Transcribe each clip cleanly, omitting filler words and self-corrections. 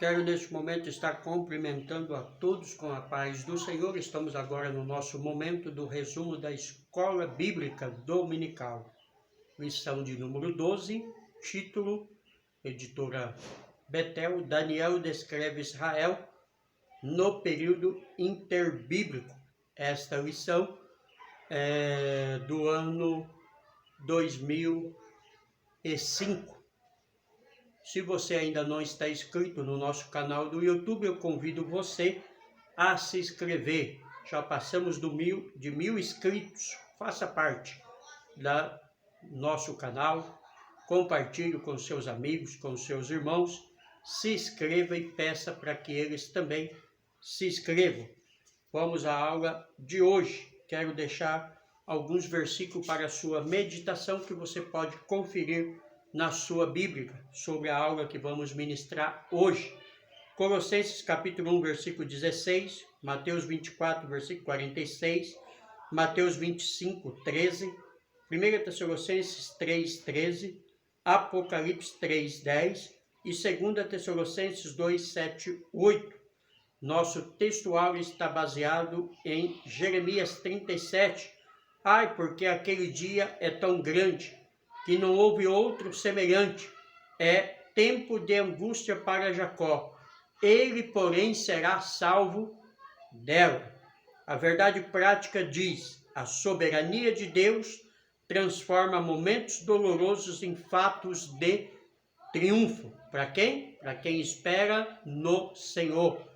Quero neste momento estar cumprimentando a todos com a paz do Senhor. Estamos agora no nosso momento do resumo da Escola Bíblica Dominical. Lição de número 12, título, editora Betel, Daniel descreve Israel no período interbíblico. Esta lição é do ano 2005. Se você ainda não está inscrito no nosso canal do YouTube, eu convido você a se inscrever. Já passamos de 1000 inscritos. Faça parte do nosso canal, compartilhe com seus amigos, com seus irmãos, se inscreva e peça para que eles também se inscrevam. Vamos à aula de hoje. Quero deixar alguns versículos para a sua meditação que você pode conferir na sua Bíblia, sobre a aula que vamos ministrar hoje. Colossenses capítulo 1, versículo 16, Mateus 24, versículo 46, Mateus 25, 13, 1 Tessalonicenses 3, 13, Apocalipse 3, 10 e 2 Tessalonicenses 2, 7, 8. Nosso textual está baseado em Jeremias 37. Ai, porque aquele dia é tão grande, que não houve outro semelhante. É tempo de angústia para Jacó. Ele, porém, será salvo dela. A verdade prática diz: a soberania de Deus transforma momentos dolorosos em fatos de triunfo. Para quem? Para quem espera no Senhor.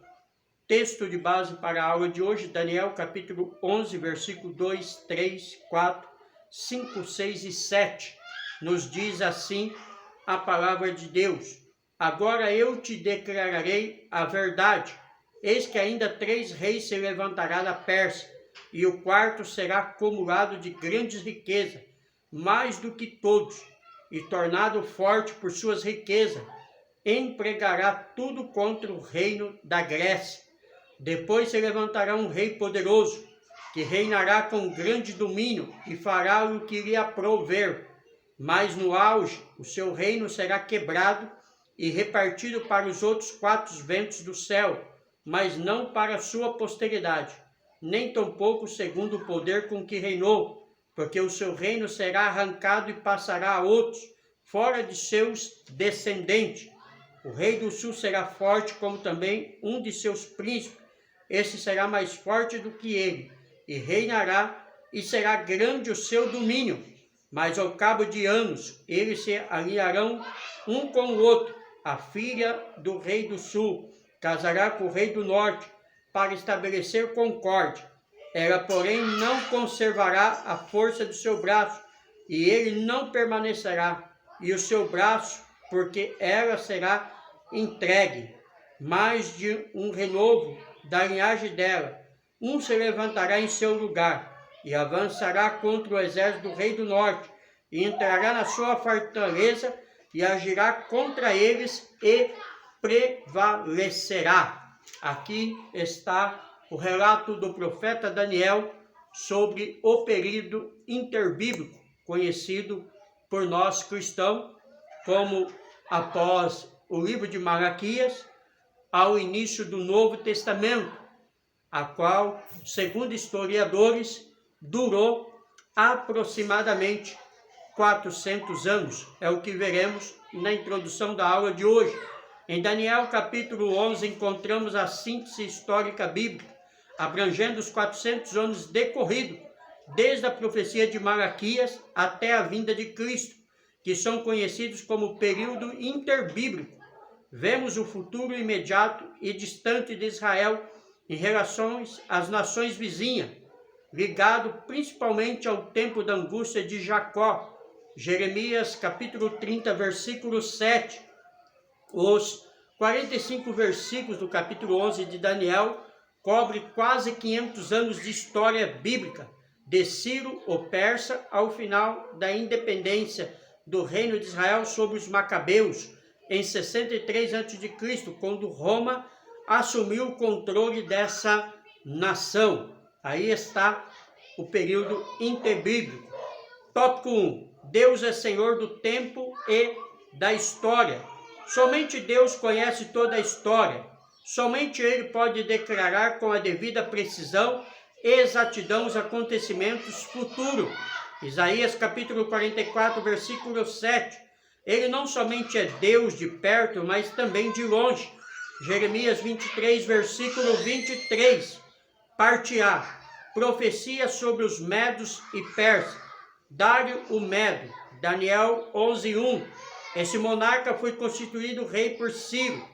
Texto de base para a aula de hoje, Daniel capítulo 11, versículo 2, 3, 4, 5, 6 e 7. Nos diz assim a palavra de Deus: agora eu te declararei a verdade. Eis que ainda 3 reis se levantará da Pérsia, e o quarto será acumulado de grandes riquezas, mais do que todos, e tornado forte por suas riquezas, empregará tudo contra o reino da Grécia. Depois se levantará um rei poderoso, que reinará com grande domínio e fará o que lhe aprouver. Mas no auge, o seu reino será quebrado e repartido para os outros 4 ventos do céu, mas não para a sua posteridade, nem tampouco segundo o poder com que reinou, porque o seu reino será arrancado e passará a outros, fora de seus descendentes. O rei do sul será forte, como também um de seus príncipes. Esse será mais forte do que ele, e reinará, e será grande o seu domínio. Mas ao cabo de anos, eles se alinharão um com o outro. A filha do rei do sul casará com o rei do norte, para estabelecer concórdia. Ela, porém, não conservará a força do seu braço, e ele não permanecerá, e o seu braço, porque ela será entregue. Mais de um renovo da linhagem dela, um se levantará em seu lugar, e avançará contra o exército do rei do norte, e entrará na sua fortaleza, e agirá contra eles, e prevalecerá. Aqui está o relato do profeta Daniel sobre o período interbíblico, conhecido por nós cristãos como após o livro de Malaquias, ao início do Novo Testamento, a qual, segundo historiadores, durou aproximadamente 400 anos. É o que veremos na introdução da aula de hoje. Em Daniel capítulo 11 encontramos a síntese histórica bíblica, abrangendo os 400 anos decorridos, desde a profecia de Malaquias até a vinda de Cristo, que são conhecidos como período interbíblico. Vemos o futuro imediato e distante de Israel em relação às nações vizinhas, ligado principalmente ao tempo da angústia de Jacó. Jeremias capítulo 30, versículo 7. Os 45 versículos do capítulo 11 de Daniel cobrem quase 500 anos de história bíblica, de Ciro, o persa, ao final da independência do reino de Israel sobre os macabeus, em 63 a.C., quando Roma assumiu o controle dessa nação. Aí está o período interbíblico. Tópico 1. Deus é Senhor do tempo e da história. Somente Deus conhece toda a história. Somente Ele pode declarar com a devida precisão e exatidão os acontecimentos futuros. Isaías capítulo 44, versículo 7. Ele não somente é Deus de perto, mas também de longe. Jeremias 23, versículo 23. Parte A. Profecia sobre os medos e persas. Dário o Medo. Daniel 11:1. Esse monarca foi constituído rei por Ciro.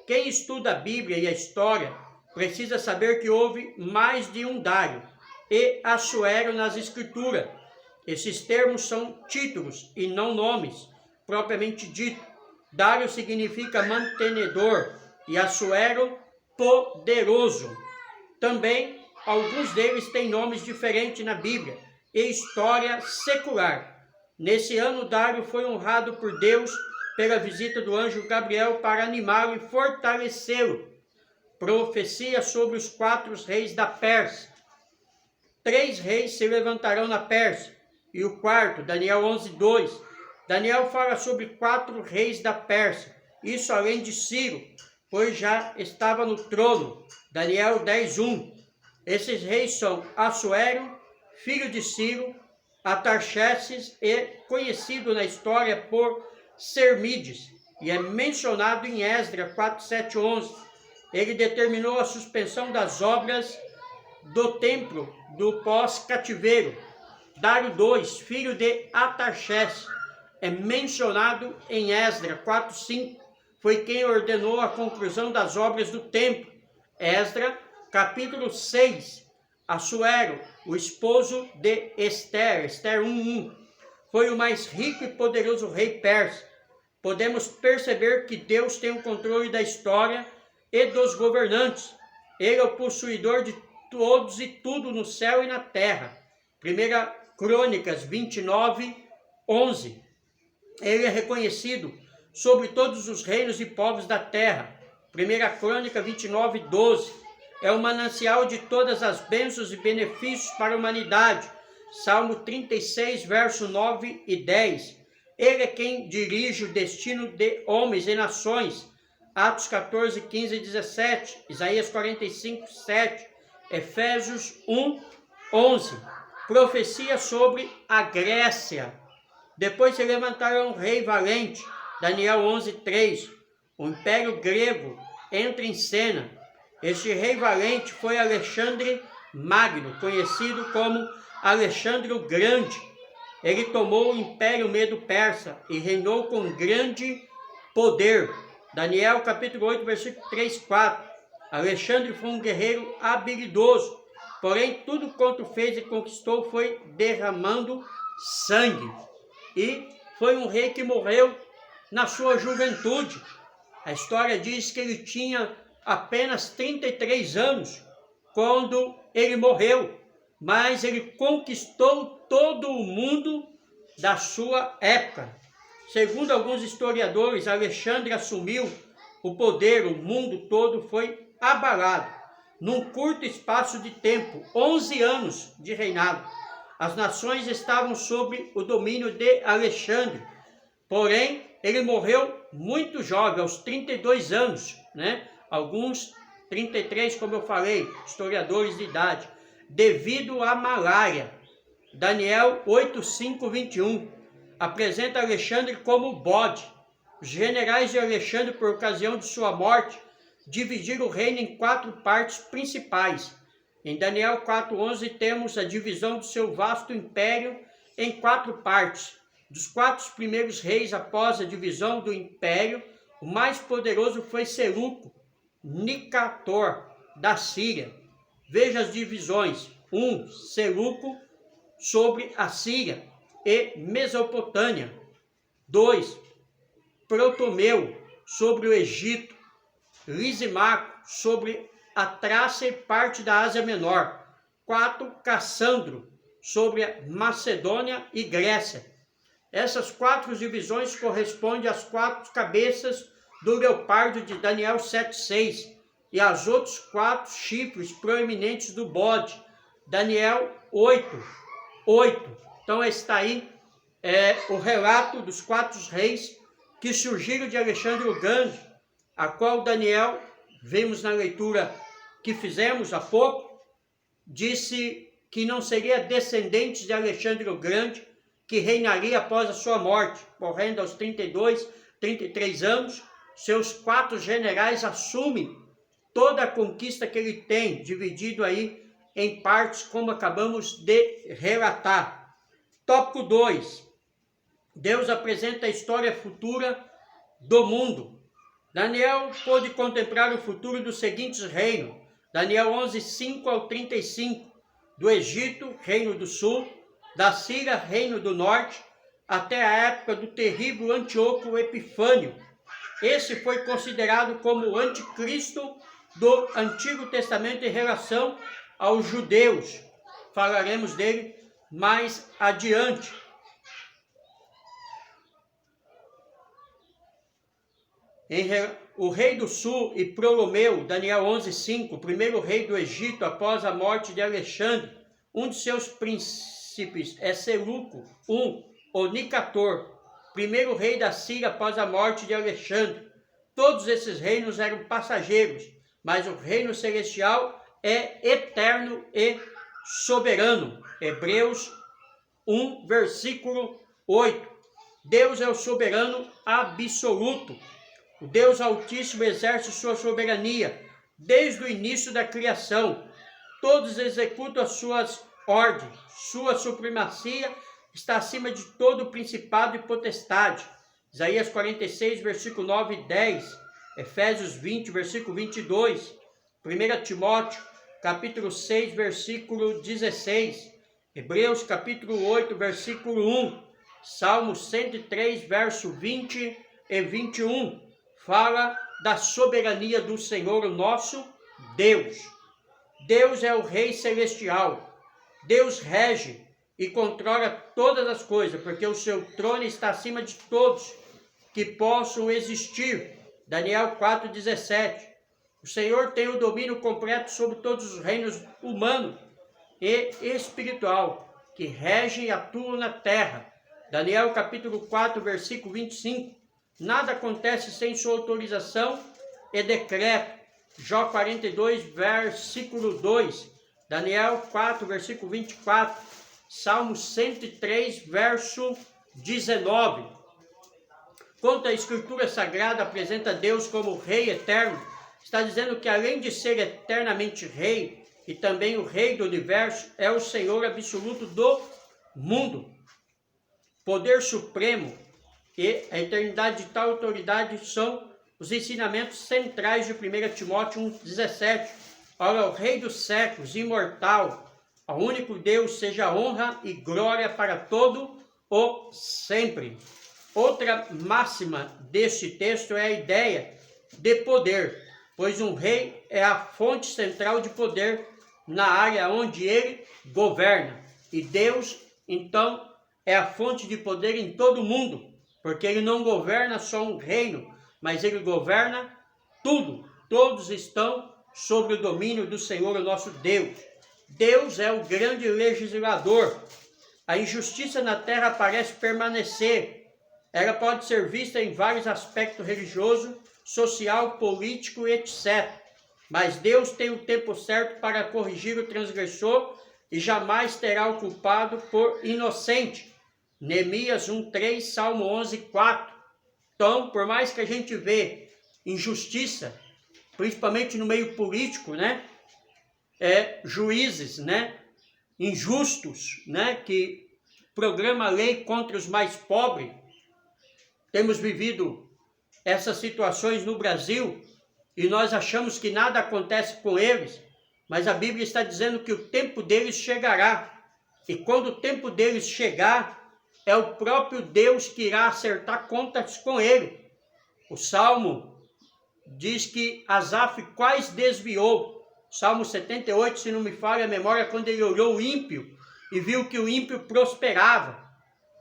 Quem estuda a Bíblia e a história precisa saber que houve mais de um Dário e Assuero nas Escrituras. Esses termos são títulos e não nomes, propriamente dito. Dário significa mantenedor e Assuero, poderoso. Também, alguns deles têm nomes diferentes na Bíblia e história secular. Nesse ano, Dário foi honrado por Deus pela visita do anjo Gabriel para animá-lo e fortalecê-lo. Profecia sobre os 4 reis da Pérsia. 3 reis se levantarão na Pérsia, e o quarto, Daniel 11:2. Daniel fala sobre 4 reis da Pérsia, isso além de Ciro, pois já estava no trono, Daniel 10:1. Esses reis são Assuero, filho de Ciro, Atarxerxes e conhecido na história por Sermides, e é mencionado em Esdras 4:7-11. Ele determinou a suspensão das obras do templo do pós-cativeiro. Dário II, filho de Atarxerxes, é mencionado em Esdras 4:5. Foi quem ordenou a conclusão das obras do templo. Esdras, capítulo 6. Assuero, o esposo de Ester, Ester 1:1, foi o mais rico e poderoso rei persa. Podemos perceber que Deus tem o controle da história e dos governantes. Ele é o possuidor de todos e tudo no céu e na terra. 1 Crônicas 29:11. Ele é reconhecido sobre todos os reinos e povos da terra. 1 Crônica 29:12. É o manancial de todas as bênçãos e benefícios para a humanidade. Salmo 36, verso 9 e 10. Ele é quem dirige o destino de homens e nações. Atos 14, 15 e 17. Isaías 45, 7. Efésios 1, 11. Profecia sobre a Grécia. Depois se levantará um rei valente. Daniel 11, 3. O Império Grego entra em cena. Este rei valente foi Alexandre Magno, conhecido como Alexandre o Grande. Ele tomou o Império Medo-Persa e reinou com grande poder. Daniel capítulo 8, versículo 3, 4. Alexandre foi um guerreiro habilidoso, porém tudo quanto fez e conquistou foi derramando sangue. E foi um rei que morreu na sua juventude. A história diz que ele tinha apenas 33 anos quando ele morreu, mas ele conquistou todo o mundo da sua época. Segundo alguns historiadores, Alexandre assumiu o poder, o mundo todo foi abalado. Num curto espaço de tempo, 11 anos de reinado, as nações estavam sob o domínio de Alexandre. Porém, ele morreu muito jovem, aos 32 anos, Alguns 33, como eu falei, historiadores de idade, devido à malária. Daniel 8:5, 21, apresenta Alexandre como bode. Os generais de Alexandre, por ocasião de sua morte, dividiram o reino em 4 partes principais. Em Daniel 4:11 temos a divisão do seu vasto império em 4 partes. Dos 4 primeiros reis após a divisão do império, o mais poderoso foi Seluco, Nicator, da Síria. Veja as divisões. 1. Seluco sobre a Síria e Mesopotâmia. 2. Ptolomeu sobre o Egito. Lisimaco sobre a Trácia e parte da Ásia Menor. 4. Cassandro sobre a Macedônia e Grécia. Essas 4 divisões correspondem às 4 cabeças do leopardo de Daniel 7:6 e aos outros 4 chifres proeminentes do bode, Daniel 8:8. Então está aí o relato dos 4 reis que surgiram de Alexandre o Grande, a qual Daniel, vimos na leitura que fizemos há pouco, disse que não seria descendente de Alexandre o Grande, que reinaria após a sua morte, morrendo aos 32, 33 anos. Seus 4 generais assumem toda a conquista que ele tem, dividido aí em partes, como acabamos de relatar. Tópico 2. Deus apresenta a história futura do mundo. Daniel pôde contemplar o futuro dos seguintes reinos. Daniel 11, 5 ao 35. Do Egito, reino do sul, da Síria, reino do norte, até a época do terrível Antíoco Epifânio. Esse foi considerado como o anticristo do Antigo Testamento em relação aos judeus. Falaremos dele mais adiante. O rei do sul e Ptolomeu, Daniel 11:5, o primeiro rei do Egito após a morte de Alexandre. Um de seus príncipes é Seleuco o Nicator, primeiro rei da Síria após a morte de Alexandre. Todos esses reinos eram passageiros, mas o reino celestial é eterno e soberano. Hebreus 1, versículo 8. Deus é o soberano absoluto. O Deus Altíssimo exerce sua soberania desde o início da criação. Todos executam as suas ordens. Sua supremacia está acima de todo principado e potestade. Isaías 46, versículo 9 e 10. Efésios 20, versículo 22. 1 Timóteo, capítulo 6, versículo 16. Hebreus, capítulo 8, versículo 1. Salmo 103, verso 20 e 21. Fala da soberania do Senhor, o nosso Deus. Deus é o Rei Celestial. Deus rege e controla todas as coisas, porque o seu trono está acima de todos que possam existir. Daniel 4,17. O Senhor tem o domínio completo sobre todos os reinos humano e espiritual que regem e atuam na terra. Daniel capítulo 4, versículo 25. Nada acontece sem sua autorização e decreto. Jó 42, versículo 2. Daniel 4, versículo 24. Salmo 103, verso 19. Quando a Escritura Sagrada apresenta Deus como Rei eterno, está dizendo que além de ser eternamente Rei, e também o Rei do Universo, é o Senhor absoluto do mundo. Poder supremo e a eternidade de tal autoridade são os ensinamentos centrais de 1 Timóteo 1,17. Ora, o Rei dos séculos, imortal, ao único Deus, seja honra e glória para todo o sempre. Outra máxima deste texto é a ideia de poder, pois um rei é a fonte central de poder na área onde ele governa. E Deus, então, é a fonte de poder em todo o mundo, porque ele não governa só um reino, mas ele governa tudo. Todos estão sob o domínio do Senhor, o nosso Deus. Deus é o grande legislador. A injustiça na terra parece permanecer. Ela pode ser vista em vários aspectos religioso, social, político, etc. Mas Deus tem o tempo certo para corrigir o transgressor e jamais terá o culpado por inocente. Neemias 1:3, Salmo 11:4. Então, por mais que a gente vê injustiça, principalmente no meio político, juízes, injustos, que programam a lei contra os mais pobres. Temos vivido essas situações no Brasil e nós achamos que nada acontece com eles, mas a Bíblia está dizendo que o tempo deles chegará. E quando o tempo deles chegar, é o próprio Deus que irá acertar contas com ele. O Salmo diz que Asaf quase desviou. Salmo 78, se não me falha a memória, quando ele olhou o ímpio e viu que o ímpio prosperava,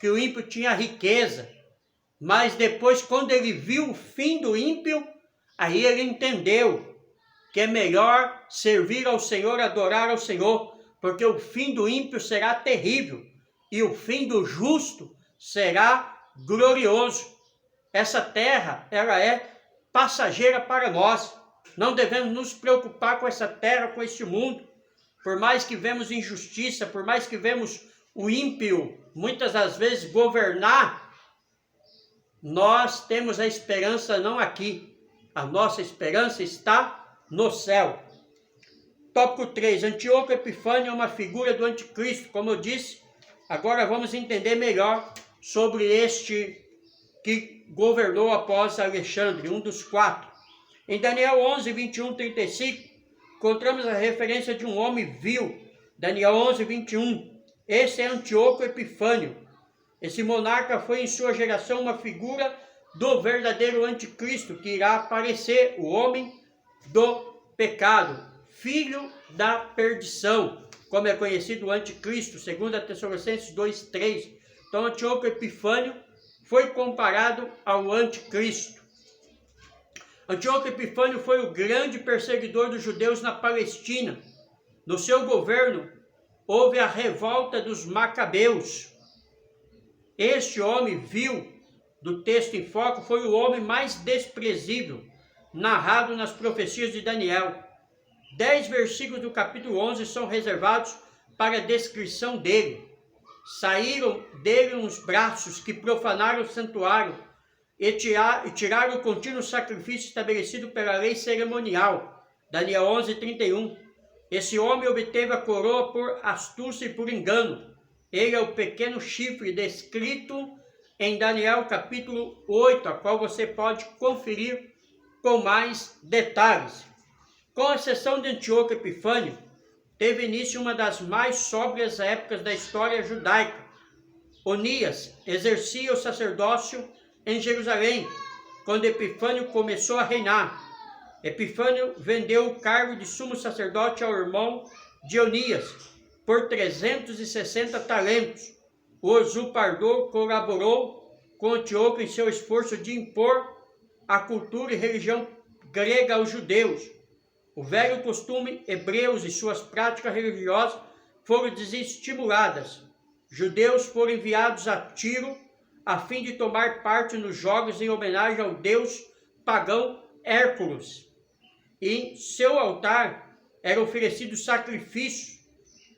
que o ímpio tinha riqueza. Mas depois, quando ele viu o fim do ímpio, aí ele entendeu que é melhor servir ao Senhor, adorar ao Senhor, porque o fim do ímpio será terrível e o fim do justo será glorioso. Essa terra, ela é passageira para nós. Não devemos nos preocupar com essa terra, com este mundo. Por mais que vemos injustiça, por mais que vemos o ímpio, muitas das vezes, governar, nós temos a esperança não aqui. A nossa esperança está no céu. Tópico 3. Antíoco Epifânio é uma figura do anticristo. Como eu disse, agora vamos entender melhor sobre este que governou após Alexandre, um dos 4. Em Daniel 11, 21, 35, encontramos a referência de um homem vil. Daniel 11, 21. Esse é Antíoco Epifânio. Esse monarca foi em sua geração uma figura do verdadeiro anticristo, que irá aparecer, o homem do pecado, filho da perdição, como é conhecido o anticristo, 2 Tessalonicenses 2, 3. Então, Antíoco Epifânio foi comparado ao anticristo. Antíoco Epifânio foi o grande perseguidor dos judeus na Palestina. No seu governo, houve a revolta dos Macabeus. Este homem vil do texto em foco foi o homem mais desprezível narrado nas profecias de Daniel. 10 versículos do capítulo 11 são reservados para a descrição dele. Saíram dele uns braços que profanaram o santuário e tiraram o contínuo sacrifício estabelecido pela lei cerimonial. Daniel 11, 31. Esse homem obteve a coroa por astúcia e por engano. Ele é o pequeno chifre descrito em Daniel capítulo 8, a qual você pode conferir com mais detalhes. Com exceção de Antíoco Epifânio, teve início uma das mais sóbrias épocas da história judaica. Onias exercia o sacerdócio em Jerusalém, quando Epifânio começou a reinar. Epifânio vendeu o cargo de sumo sacerdote ao irmão de Onias por 360 talentos. O usurpador colaborou com Antíoco em seu esforço de impor a cultura e religião grega aos judeus. O velho costume hebreus e suas práticas religiosas foram desestimuladas. Judeus foram enviados a Tiro a fim de tomar parte nos jogos em homenagem ao deus pagão Hércules. Em seu altar era oferecido sacrifício.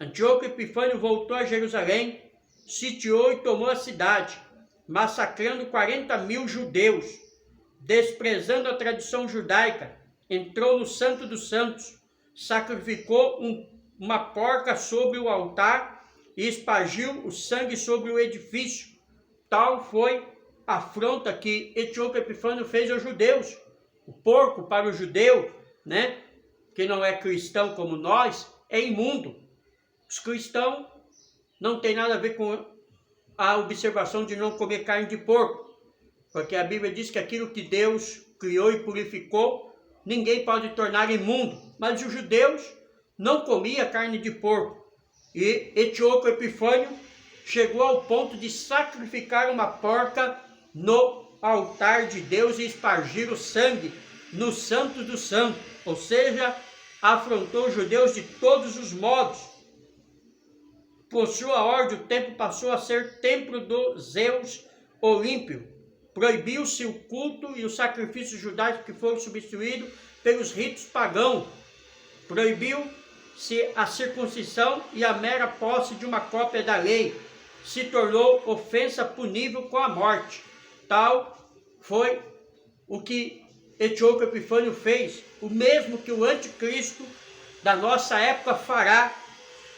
Antíoco Epifânio voltou a Jerusalém, sitiou e tomou a cidade, massacrando 40.000 judeus. Desprezando a tradição judaica, entrou no Santo dos Santos, sacrificou uma porca sobre o altar e espargiu o sangue sobre o edifício. Tal foi a afronta que Antíoco Epifânio fez aos judeus. O porco para o judeu, que não é cristão como nós, é imundo. Os cristãos não tem nada a ver com a observação de não comer carne de porco, porque a Bíblia diz que aquilo que Deus criou e purificou, ninguém pode tornar imundo. Mas os judeus não comiam carne de porco. E Antíoco Epifânio chegou ao ponto de sacrificar uma porca no altar de Deus e espargir o sangue no Santo dos Santos. Ou seja, afrontou os judeus de todos os modos. Por sua ordem, o templo passou a ser templo do Zeus Olímpio. Proibiu-se o culto e os sacrifícios judaicos que foram substituídos pelos ritos pagãos. Proibiu-se a circuncisão e a mera posse de uma cópia da lei. Se tornou ofensa punível com a morte. Tal foi o que Antíoco Epifânio fez, o mesmo que o anticristo da nossa época fará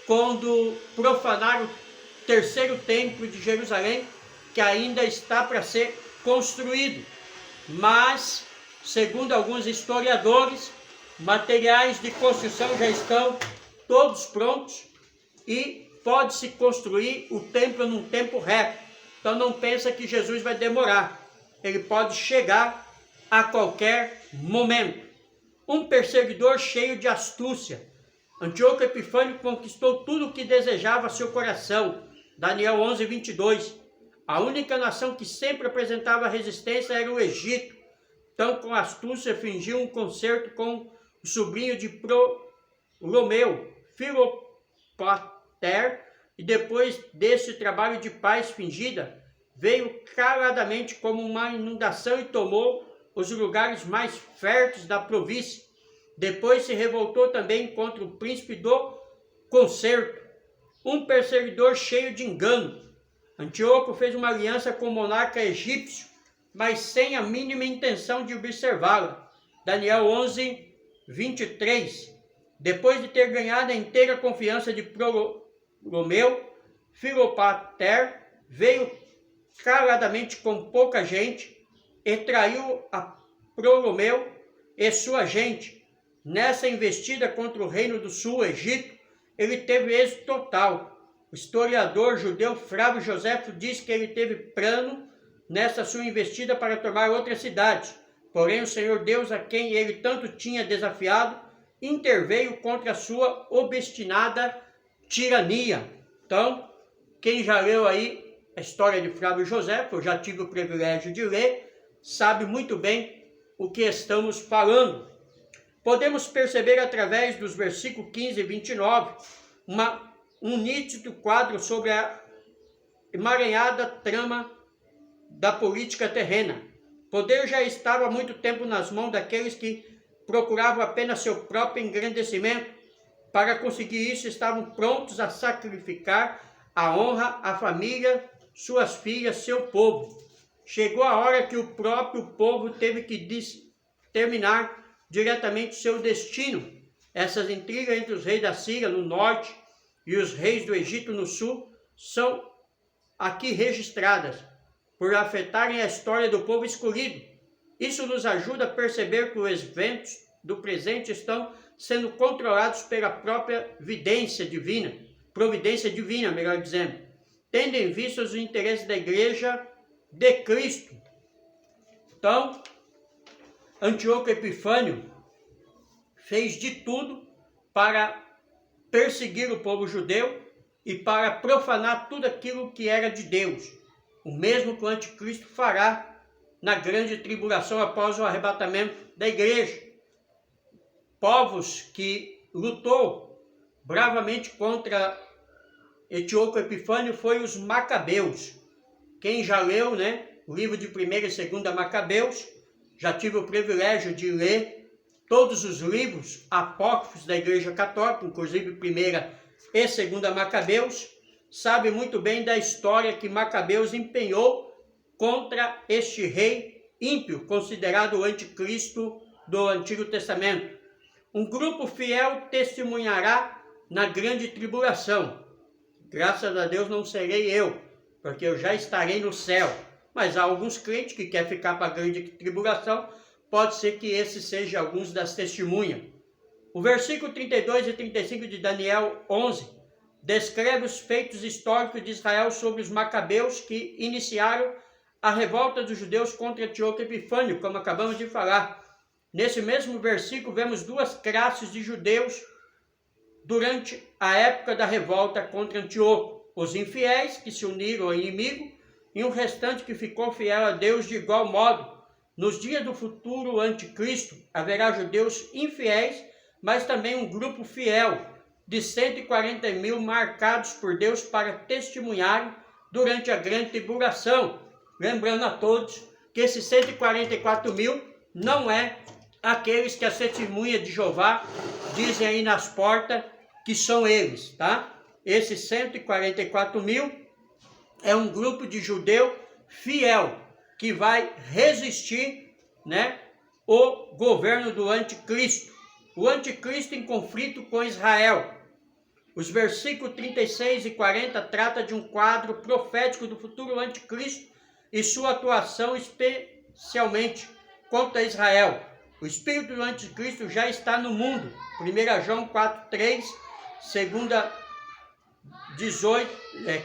quando profanar o terceiro templo de Jerusalém, que ainda está para ser construído. Mas, segundo alguns historiadores, materiais de construção já estão todos prontos e pode-se construir o templo num tempo recorde. Então não pensa que Jesus vai demorar. Ele pode chegar a qualquer momento. Um perseguidor cheio de astúcia. Antíoco Epifânio conquistou tudo o que desejava seu coração. Daniel 11, 22. A única nação que sempre apresentava resistência era o Egito. Então, com astúcia, fingiu um concerto com o sobrinho de Ptolomeu, Filopater, e depois desse trabalho de paz fingida, veio caladamente como uma inundação e tomou os lugares mais férteis da província. Depois se revoltou também contra o príncipe do concerto, um perseguidor cheio de engano. Antíoco fez uma aliança com o monarca egípcio, mas sem a mínima intenção de observá-la. Daniel 11, 23. Depois de ter ganhado a inteira confiança de Ptolomeu, Filopater veio caladamente com pouca gente e traiu a Ptolomeu e sua gente. Nessa investida contra o reino do sul, Egito, ele teve êxito total. O historiador judeu Flávio Joséfo diz que ele teve plano nessa sua investida para tomar outras cidades. Porém, o Senhor Deus, a quem ele tanto tinha desafiado, interveio contra a sua obstinada tirania. Então, quem já leu aí a história de Flávio Joséfo, eu já tive o privilégio de ler, sabe muito bem o que estamos falando. Podemos perceber através dos versículos 15 e 29 um nítido quadro sobre a emaranhada trama da política terrena. O poder já estava há muito tempo nas mãos daqueles que procuravam apenas seu próprio engrandecimento. Para conseguir isso, estavam prontos a sacrificar a honra, a família, suas filhas, seu povo. Chegou a hora que o próprio povo teve que determinar diretamente seu destino. Essas intrigas entre os reis da Síria no norte e os reis do Egito no sul são aqui registradas, por afetarem a história do povo escolhido. Isso nos ajuda a perceber que os eventos do presente estão sendo controlados pela própria providência divina, melhor dizendo, tendo em vista os interesses da igreja de Cristo. Então, Antíoco Epifânio fez de tudo para perseguir o povo judeu e para profanar tudo aquilo que era de Deus. O mesmo que o anticristo fará na grande tribulação após o arrebatamento da igreja. Povos que lutou bravamente contra Antíoco Epifânio foi os Macabeus. Quem já leu, o livro de 1ª e 2ª Macabeus, já tive o privilégio de ler todos os livros apócrifos da Igreja Católica, inclusive 1ª e 2ª Macabeus, sabe muito bem da história que Macabeus empenhou contra este rei ímpio, considerado o anticristo do Antigo Testamento. Um grupo fiel testemunhará na grande tribulação. Graças a Deus não serei eu, porque eu já estarei no céu. Mas há alguns crentes que querem ficar para a grande tribulação, pode ser que esses sejam alguns das testemunhas. O versículo 32 e 35 de Daniel 11 descreve os feitos históricos de Israel sobre os Macabeus que iniciaram a revolta dos judeus contra Antíoco Epifânio, como acabamos de falar. Nesse mesmo versículo vemos duas classes de judeus durante a época da revolta contra Antíoco: os infiéis, que se uniram ao inimigo, e o restante que ficou fiel a Deus de igual modo. Nos dias do futuro anticristo, haverá judeus infiéis, mas também um grupo fiel, de 140.000 marcados por Deus para testemunharem durante a grande tribulação. Lembrando a todos que esses 144.000 não é aqueles que a testemunha de Jeová dizem aí nas portas que são eles, tá? Esses 144.000 é um grupo de judeu fiel que vai resistir, o governo do anticristo. O anticristo em conflito com Israel. Os versículos 36 e 40 trata de um quadro profético do futuro anticristo e sua atuação especialmente contra Israel. O espírito do anticristo já está no mundo. 1 João 4:3,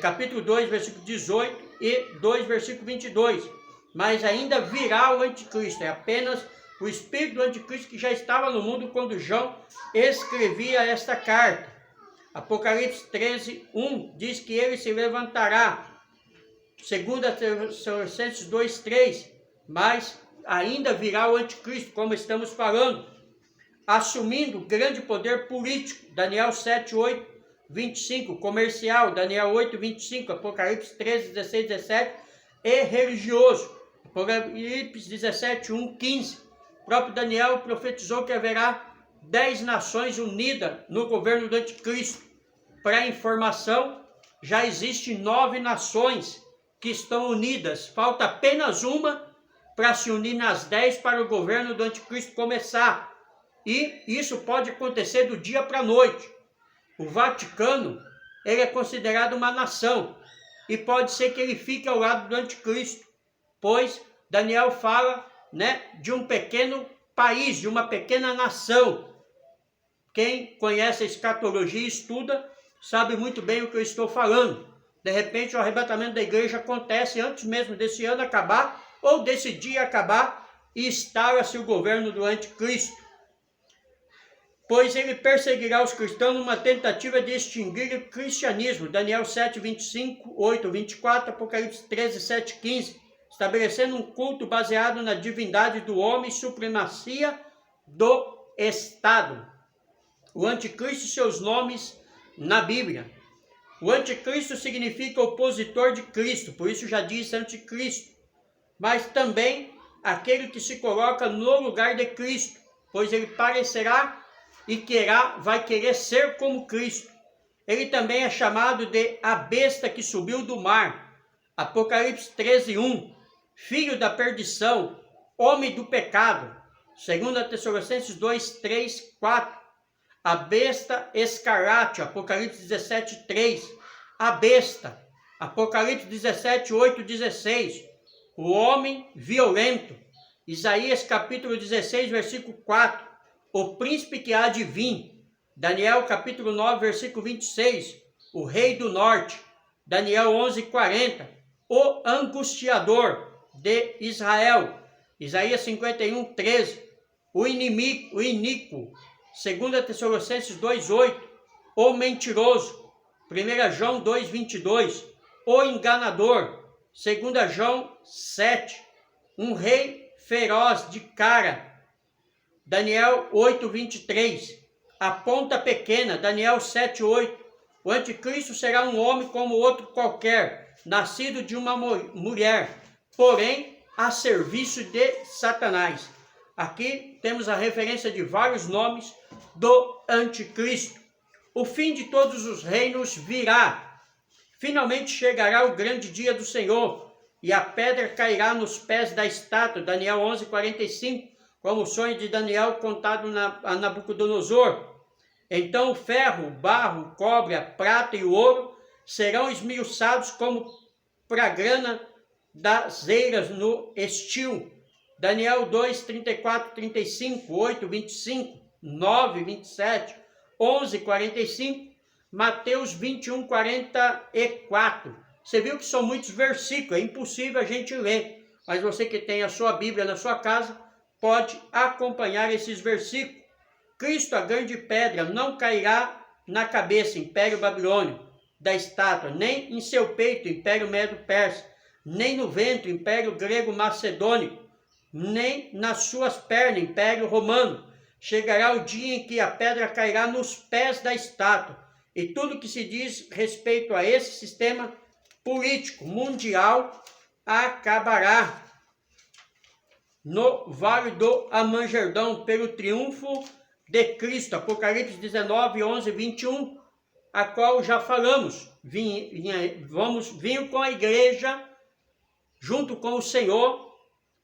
capítulo 2, versículo 18 e 2, versículo 22. Mas ainda virá o anticristo. É apenas o espírito do anticristo que já estava no mundo quando João escrevia esta carta. Apocalipse 13:1 diz que ele se levantará. 2 Tessalonicenses 2:3, mas ainda virá o anticristo, como estamos falando, assumindo grande poder político. Daniel 7:8, 25, comercial, Daniel 8:25, Apocalipse 13, 16, 17, e religioso. Apocalipse 17, 1, 15. O próprio Daniel profetizou que haverá 10 nações unidas no governo do anticristo. Para informação, já existem 9 nações que estão unidas. Falta apenas uma para se unir nas 10 para o governo do anticristo começar. E isso pode acontecer do dia para a noite. O Vaticano, ele é considerado uma nação. E pode ser que ele fique ao lado do anticristo. Pois Daniel fala, de um pequeno país, de uma pequena nação. Quem conhece a escatologia e estuda, sabe muito bem o que eu estou falando. De repente o arrebatamento da igreja acontece antes mesmo desse ano acabar, ou desse dia acabar, e instala-se o governo do anticristo. Pois ele perseguirá os cristãos numa tentativa de extinguir o cristianismo. Daniel 7, 25, 8, 24, Apocalipse 13, 7, 15. Estabelecendo um culto baseado na divindade do homem e supremacia do Estado. O anticristo e seus nomes na Bíblia. O anticristo significa opositor de Cristo, por isso já diz anticristo. Mas também aquele que se coloca no lugar de Cristo, pois ele parecerá e vai querer ser como Cristo. Ele também é chamado de a besta que subiu do mar. Apocalipse 13, 1. Filho da perdição, homem do pecado. 2 Tessalonicenses 2, 3, 4. A besta escarlate, Apocalipse 17, 3. A besta, Apocalipse 17, 8, 16. O homem violento, Isaías capítulo 16, versículo 4. O príncipe que há de vir, Daniel capítulo 9, versículo 26. O rei do norte, Daniel 11, 40. O angustiador de Israel, Isaías 51, 13. O iníquo, 2 Tessalonicenses 2, 8. O mentiroso, 1 João 2, 22. O enganador, 2 João 7. Um rei feroz de cara, Daniel 8, 23. A ponta pequena, Daniel 7, 8. O anticristo será um homem como outro qualquer, nascido de uma mulher, porém a serviço de Satanás. Aqui temos a referência de vários nomes do anticristo. O fim de todos os reinos virá. Finalmente chegará o grande dia do Senhor, e a pedra cairá nos pés da estátua, Daniel 11, 45, como o sonho de Daniel contado a Nabucodonosor. Então o ferro, o barro, o cobre, a prata e o ouro serão esmiuçados como para a grana das eiras no estio. Daniel 2, 34, 35, 8, 25, 9, 27, 11, 45, Mateus 21, 44. Você viu que são muitos versículos, é impossível a gente ler, mas você que tem a sua Bíblia na sua casa, pode acompanhar esses versículos. Cristo, a grande pedra, não cairá na cabeça, Império Babilônio, da estátua, nem em seu peito, Império Medo-Persa, nem no ventre, Império Grego-Macedônico, nem nas suas pernas, Império Romano. Chegará o dia em que a pedra cairá nos pés da estátua, e tudo que se diz respeito a esse sistema político mundial acabará. No vale do Amangerdão, pelo triunfo de Cristo, Apocalipse 19, 11, 21, a qual já falamos. Vinha com a igreja, junto com o Senhor,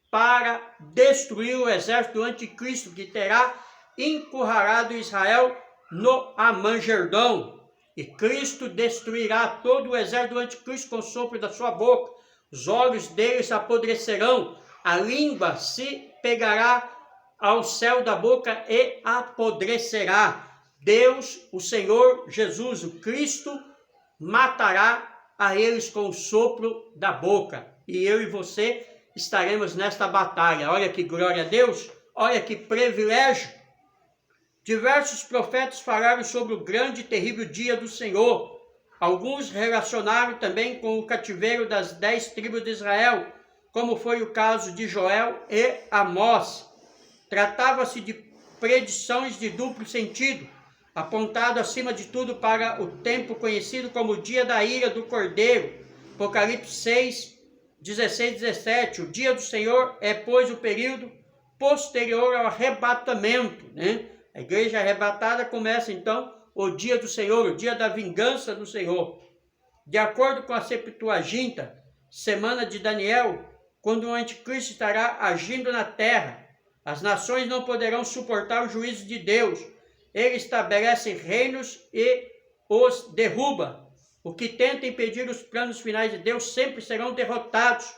para destruir o exército do anticristo, que terá encurralado Israel no Amangerdão. E Cristo destruirá todo o exército do anticristo com o sopro da sua boca. Os olhos deles apodrecerão, a língua se pegará ao céu da boca e apodrecerá. Deus, o Senhor Jesus, o Cristo, matará a eles com o sopro da boca. E eu e você estaremos nesta batalha. Olha que glória a Deus, olha que privilégio. Diversos profetas falaram sobre o grande e terrível dia do Senhor. Alguns relacionaram também com o cativeiro das 10 tribos de Israel, como foi o caso de Joel e Amós. Tratava-se de predições de duplo sentido, apontado acima de tudo para o tempo conhecido como o dia da ira do Cordeiro, Apocalipse 6, 16, 17, o dia do Senhor é, pois, o período posterior ao arrebatamento, né? A igreja arrebatada começa, então, o dia do Senhor, o dia da vingança do Senhor. De acordo com a Septuaginta, semana de Daniel, quando o anticristo estará agindo na terra, as nações não poderão suportar o juízo de Deus. Ele estabelece reinos e os derruba. O que tenta impedir os planos finais de Deus sempre serão derrotados.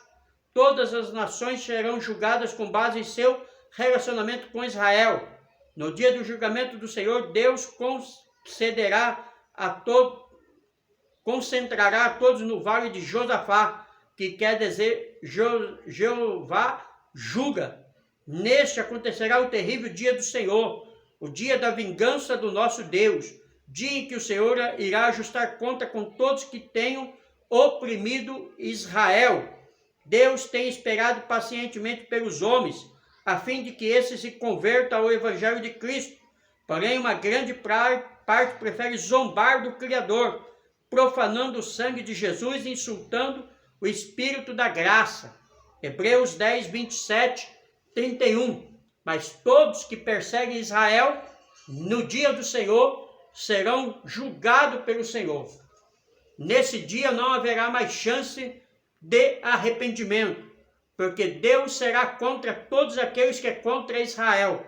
Todas as nações serão julgadas com base em seu relacionamento com Israel. No dia do julgamento do Senhor, Deus concentrará a todos no vale de Josafá, que quer dizer Jeová julga. Neste acontecerá o terrível dia do Senhor, o dia da vingança do nosso Deus, dia em que o Senhor irá ajustar conta com todos que tenham oprimido Israel. Deus tem esperado pacientemente pelos homens, a fim de que esses se convertam ao Evangelho de Cristo. Porém, uma grande parte prefere zombar do Criador, profanando o sangue de Jesus e insultando o Espírito da graça. Hebreus 10, 27, 31. Mas todos que perseguem Israel, no dia do Senhor, serão julgados pelo Senhor. Nesse dia não haverá mais chance de arrependimento, porque Deus será contra todos aqueles que é contra Israel,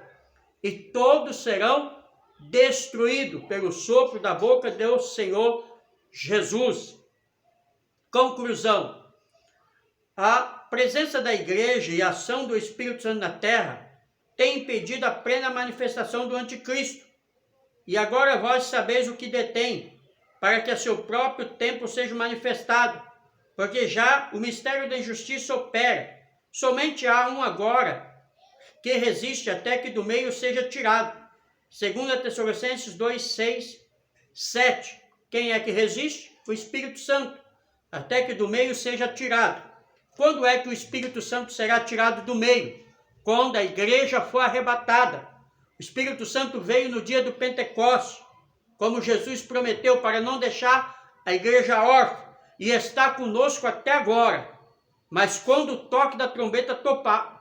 e todos serão destruídos pelo sopro da boca do Senhor Jesus. Conclusão: a presença da igreja e a ação do Espírito Santo na terra tem impedido a plena manifestação do anticristo. E agora vós sabeis o que detém, para que a seu próprio tempo seja manifestado, porque já o mistério da injustiça opera. Somente há um agora que resiste até que do meio seja tirado. 2 Tessalonicenses 2, 6, 7. Quem é que resiste? O Espírito Santo, até que do meio seja tirado. Quando é que o Espírito Santo será tirado do meio? Quando a igreja for arrebatada. O Espírito Santo veio no dia do Pentecostes, como Jesus prometeu, para não deixar a igreja órfã, e está conosco até agora. Mas quando o toque da trombeta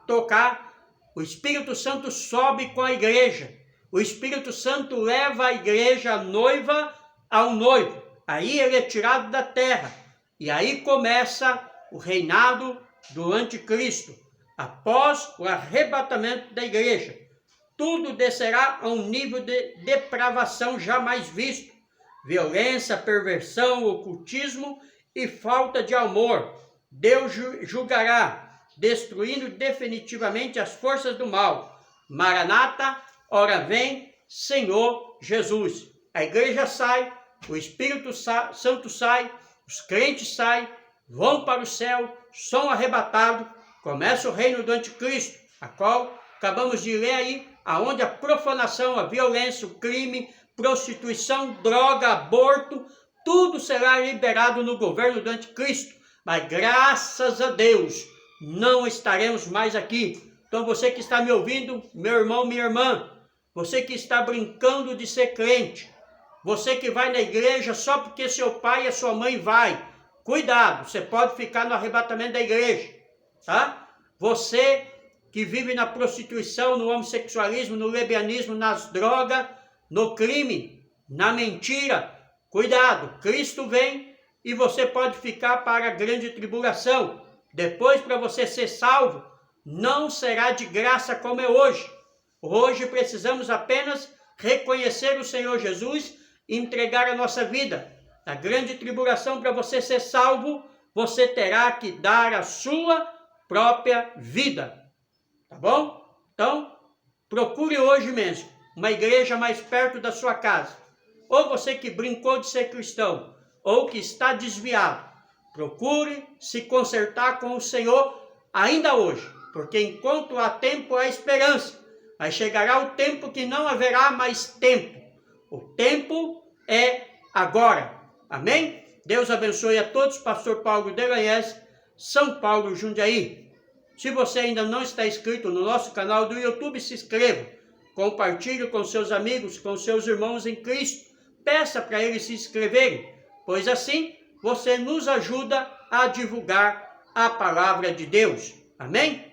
tocar, o Espírito Santo sobe com a igreja. O Espírito Santo leva a igreja, a noiva, ao noivo. Aí ele é tirado da terra. E aí começa o reinado do anticristo. Após o arrebatamento da igreja, tudo descerá a um nível de depravação jamais visto. Violência, perversão, ocultismo e falta de amor. Deus julgará, destruindo definitivamente as forças do mal. Maranata, ora vem, Senhor Jesus. A igreja sai, o Espírito Santo sai, os crentes saem, vão para o céu, são arrebatados, começa o reino do anticristo, a qual acabamos de ler aí, aonde a profanação, a violência, o crime, prostituição, droga, aborto, tudo será liberado no governo do anticristo. Mas graças a Deus, não estaremos mais aqui. Então você que está me ouvindo, meu irmão, minha irmã, você que está brincando de ser crente, você que vai na igreja só porque seu pai e a sua mãe vai, cuidado, você pode ficar no arrebatamento da igreja, tá? Você que vive na prostituição, no homossexualismo, no lesbianismo, nas drogas, no crime, na mentira, cuidado, Cristo vem e você pode ficar para a grande tribulação. Depois, para você ser salvo, não será de graça como é hoje. Hoje precisamos apenas reconhecer o Senhor Jesus e entregar a nossa vida. Na grande tribulação, para você ser salvo, você terá que dar a sua própria vida. Tá bom? Então, procure hoje mesmo uma igreja mais perto da sua casa. Ou você que brincou de ser cristão, ou que está desviado, procure se consertar com o Senhor ainda hoje, porque enquanto há tempo, há esperança. Mas chegará o tempo que não haverá mais tempo. O tempo é agora. Amém? Deus abençoe a todos. Pastor Paulo Delanhese, São Paulo, Jundiaí. Se você ainda não está inscrito no nosso canal do YouTube, se inscreva. Compartilhe com seus amigos, com seus irmãos em Cristo. Peça para eles se inscreverem, pois assim você nos ajuda a divulgar a palavra de Deus. Amém?